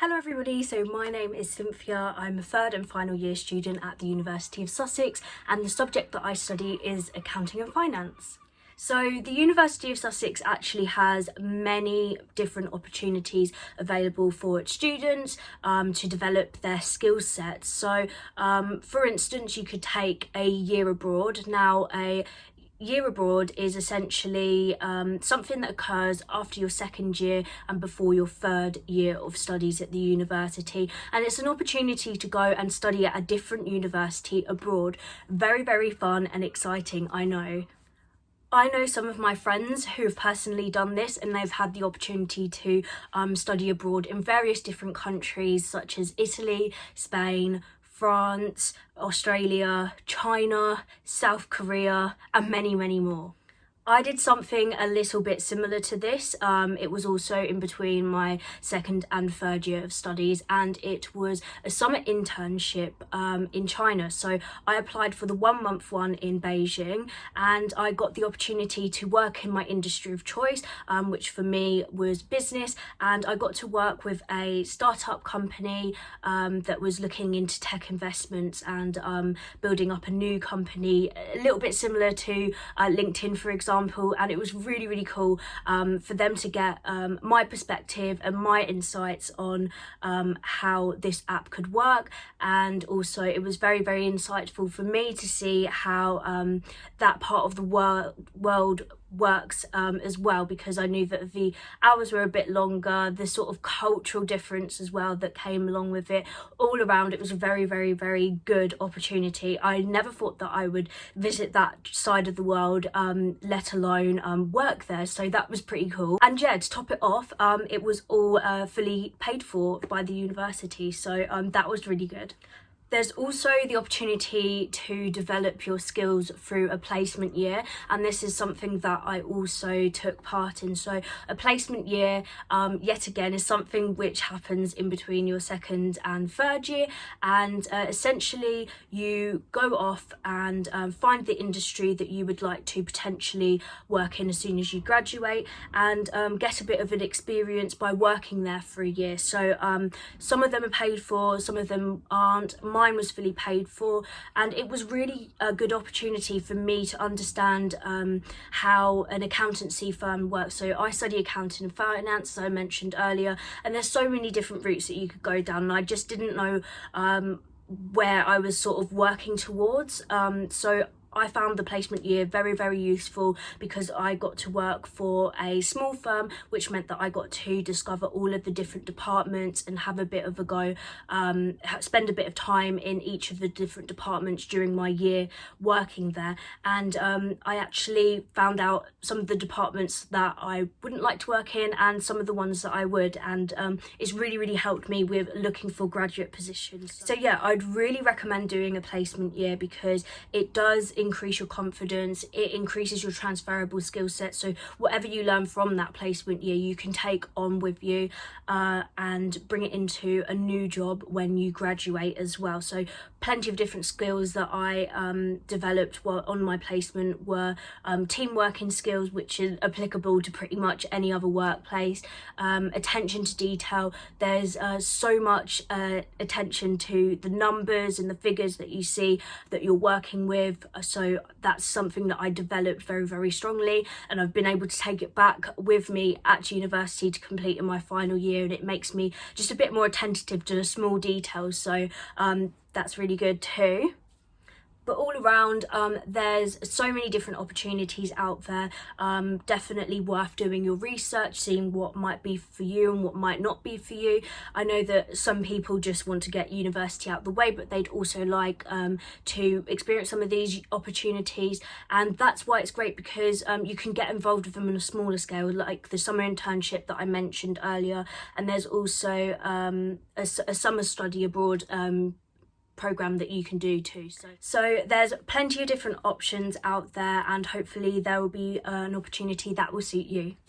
Hello everybody, so my name is Cynthia. I'm a third and final year student at the University of Sussex, and the subject that I study is accounting and finance. So the University of Sussex actually has many different opportunities available for its students to develop their skill sets. So for instance, you could take a year abroad. Now a year abroad is essentially something that occurs after your second year and before your third year of studies at the university, and it's an opportunity to go and study at a different university abroad. Very fun and exciting, I know. I know some of my friends who have personally done this, and they've had the opportunity to study abroad in various different countries such as Italy, Spain, France, Australia, China, South Korea, and many more. I did something a little bit similar to this. It was also in between my second and third year of studies, and it was a summer internship in China. So I applied for the 1 month one in Beijing, and I got the opportunity to work in my industry of choice, which for me was business, and I got to work with a startup company that was looking into tech investments and building up a new company, a little bit similar to LinkedIn, for example. And it was really cool for them to get my perspective and my insights on how this app could work, and also it was very insightful for me to see how that part of the world works as well, because I knew that the hours were a bit longer, the sort of cultural difference as well that came along with it. All around, it was a very good opportunity. I never thought that I would visit that side of the world, let alone work there, so that was pretty cool. And yeah, to top it off, it was all fully paid for by the university, so that was really good. There's also the opportunity to develop your skills through a placement year, and this is something that I also took part in. So a placement year, yet again, is something which happens in between your second and third year, and essentially you go off and find the industry that you would like to potentially work in as soon as you graduate, and get a bit of an experience by working there for a year. So some of them are paid for, some of them aren't. Mine was fully paid for, and it was really a good opportunity for me to understand how an accountancy firm works. So I study accounting and finance, as I mentioned earlier, and there's so many different routes that you could go down, and I just didn't know where I was sort of working towards. So I found the placement year very useful, because I got to work for a small firm, which meant that I got to discover all of the different departments and have a bit of a go, spend a bit of time in each of the different departments during my year working there. And I actually found out some of the departments that I wouldn't like to work in and some of the ones that I would, and it's really helped me with looking for graduate positions. So yeah, I'd really recommend doing a placement year, because it does increase your confidence, it increases your transferable skill set, so whatever you learn from that placement year you can take on with you and bring it into a new job when you graduate as well. So plenty of different skills that I developed while on my placement were team working skills, which is applicable to pretty much any other workplace, attention to detail. There's so much attention to the numbers and the figures that you see that you're working with, so that's something that I developed very strongly, and I've been able to take it back with me at university to complete in my final year, and it makes me just a bit more attentive to the small details, so that's really good too. But all around, there's so many different opportunities out there. Definitely worth doing your research, seeing what might be for you and what might not be for you. I know that some people just want to get university out the way, but they'd also like to experience some of these opportunities, and that's why it's great, because you can get involved with them on a smaller scale, like the summer internship that I mentioned earlier, and there's also a summer study abroad program that you can do too. So there's plenty of different options out there, and hopefully there will be an opportunity that will suit you.